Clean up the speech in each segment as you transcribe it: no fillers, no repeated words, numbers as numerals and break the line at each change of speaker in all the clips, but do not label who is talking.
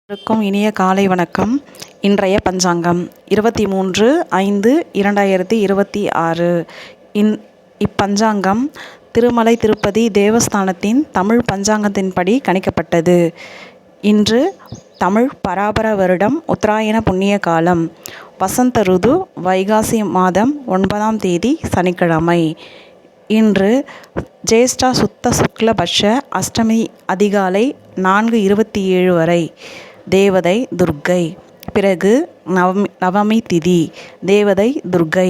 அனைவருக்கும் இனிய காலை வணக்கம். இன்றைய பஞ்சாங்கம் 23/5/2026. இப்பஞ்சாங்கம் திருமலை திருப்பதி தேவஸ்தானத்தின் தமிழ் பஞ்சாங்கத்தின்படி கணிக்கப்பட்டது. இன்று தமிழ் பராபர வருடம் உத்தராயண புண்ணிய காலம், வசந்த ருது, வைகாசி மாதம் 9ஆம் தேதி சனிக்கிழமை. இன்று ஜேஷ்டா சுத்த சுக்லபட்ச அஷ்டமி அதிகாலை 4:27 வரை. தேவதை துர்க்கை. பிறகு நவமி திதி. தேவதை துர்க்கை.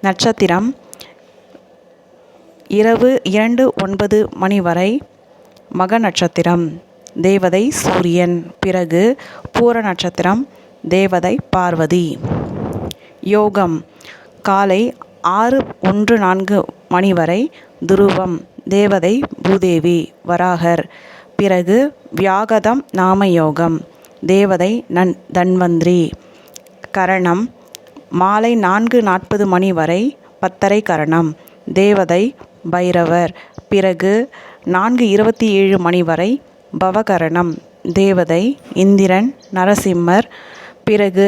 நட்சத்திரம் இரவு 2:09 மணி வரை மக நட்சத்திரம். தேவதை சூரியன். பிறகு பூர நட்சத்திரம். தேவதை பார்வதி. யோகம் காலை 6:14 மணி வரை துருவம். தேவதை பூதேவி வராகர். பிறகு வியாகதம் நாமயோகம். தேவதை தன்வந்திரி. கரணம் மாலை 4:40 மணி வரை பத்தரை கரணம். தேவதை பைரவர். பிறகு 4:27 மணி வரை பவகரணம். தேவதை இந்திரன் நரசிம்மர். பிறகு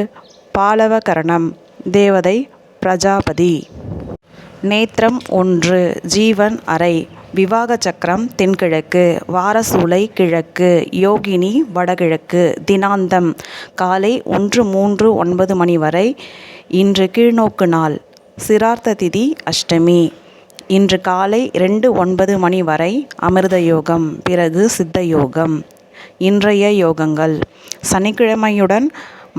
பாலவ கரணம். தேவதை பிரஜாபதி. நேத்திரம் 1. ஜீவன் அறை. விவாக சக்கரம் தென்கிழக்கு. வாரசூலை கிழக்கு. யோகினி வடகிழக்கு. தினாந்தம் காலை 1:39 மணி வரை. இன்று கீழ்நோக்கு நாள். சிரார்த்த திதி அஷ்டமி. இன்று காலை 2:09 மணி வரை அமிர்த யோகம். பிறகு சித்த யோகம். இன்றைய யோகங்கள்: சனிக்கிழமையுடன்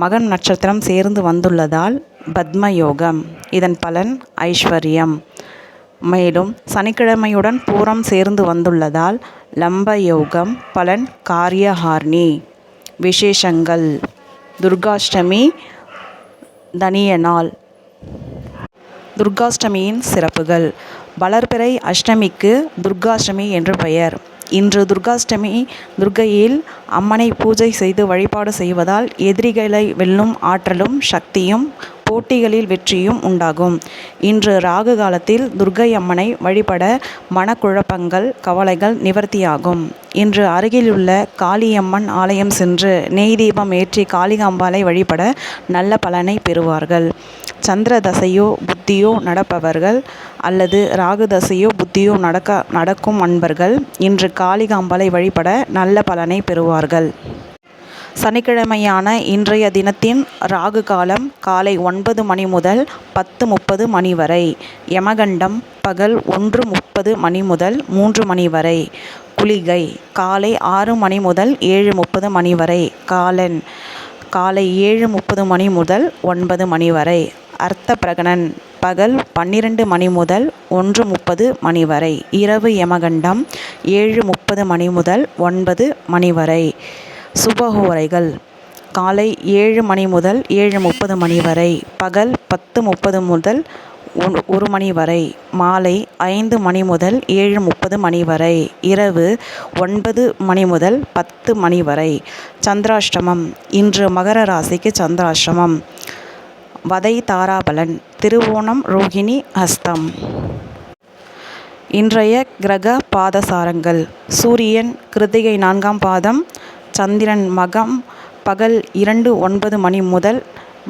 மகம் நட்சத்திரம் சேர்ந்து வந்துள்ளதால் பத்ம யோகம். இதன் பலன் ஐஸ்வர்யம். மேலும் சனிக்கிழமையுடன் பூரம் சேர்ந்து வந்துள்ளதால் லம்ப யோகம். பலன் காரியஹார்னி. விசேஷங்கள்: துர்காஷ்டமி தனிய நாள். துர்காஷ்டமியின் சிறப்புகள்: வளர்பிறை அஷ்டமிக்கு துர்காஷ்டமி என்று பெயர். இன்று துர்காஷ்டமி. துர்க்கையில் அம்மனை பூஜை செய்து வழிபாடு செய்வதால் எதிரிகளை வெல்லும் ஆற்றலும் சக்தியும் போட்டிகளில் வெற்றியும் உண்டாகும். இன்று ராகு காலத்தில் துர்க்கை அம்மனை வழிபட மனக்குழப்பங்கள் கவலைகள் நிவர்த்தியாகும். இன்று அருகிலுள்ள காளியம்மன் ஆலயம் சென்று நெய் தீபம் ஏற்றி காளிகாம்பாளை வழிபட நல்ல பலனை பெறுவார்கள். சந்திர தசையோ புத்தியோ நடப்பவர்கள் அல்லது ராகு தசையோ புத்தியோ நடக்கும் அன்பர்கள் இன்று காளிகாம்பாளை வழிபட நல்ல பலனை பெறுவார்கள். சனிக்கிழமையான இன்றைய தினத்தின் ராகு காலம் காலை 9 மணி முதல் 10:30 மணி வரை. யமகண்டம் பகல் 1:30 மணி முதல் 3 மணி வரை. குளிகை காலை 6 மணி முதல் 7:30 மணி வரை. காலன் காலை 7:30 மணி முதல் 9 மணி வரை. அர்த்த பிரகணன் பகல் 12 மணி முதல் 1:30 மணி வரை. இரவு யமகண்டம் 7:30 மணி முதல் 9 மணி வரை. சுபஹோரைகள் காலை 7 மணி முதல் 7:30 மணி வரை. பகல் 10:30 முதல் 1 மணி வரை. மாலை 5 மணி முதல் 7:30 மணி வரை. இரவு 9 மணி முதல் 10 மணி வரை. சந்திராஷ்டமம் இன்று மகர ராசிக்கு சந்திராஷ்டமம். வதை தாராபலன் திருவோணம் ரோகிணி ஹஸ்தம். இன்றைய கிரக பாதசாரங்கள்: சூரியன் கிருத்திகை 4ஆம் பாதம். சந்திரன் மகம் பகல் 2:09 மணி முதல்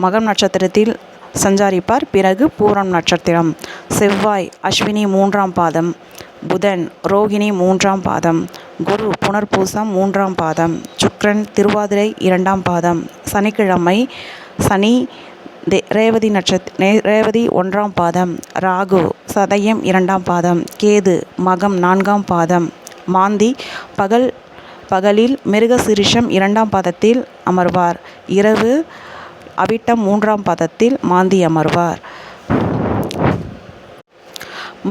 மகம் நட்சத்திரத்தில் சஞ்சாரிப்பார். பிறகு பூரம் நட்சத்திரம். செவ்வாய் அஸ்வினி 3ஆம் பாதம். புதன் ரோகிணி 3ஆம் பாதம். குரு புனர்பூசம் 3ஆம் பாதம். சுக்கிரன் திருவாதிரை 2ஆம் பாதம். சனிக்கிழமை சனி ரேவதி ரேவதி 1ஆம் பாதம். ராகு சதயம் 2ஆம் பாதம். கேது மகம் 4ஆம் பாதம். மாந்தி பகலில் மிருகசிரிஷம் 2ஆம் பாதத்தில் அமர்வார். இரவு அவிட்டம் 3ஆம் பாதத்தில் மாந்தி அமர்வார்.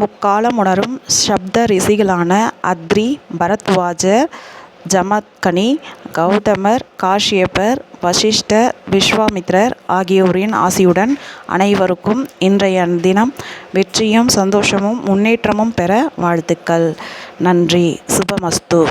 முக்காலம் உணரும் சப்த ரிஷிகளான அத்ரி பரத்வாஜர் ஜமத்கனி கௌதமர் காஷ்யபர் வசிஷ்டர் விஸ்வாமித்ரர் ஆகியோரின் ஆசியுடன் அனைவருக்கும் இன்றைய தினம் வெற்றியும் சந்தோஷமும் முன்னேற்றமும் பெற வாழ்த்துக்கள். நன்றி. சுபமஸ்து.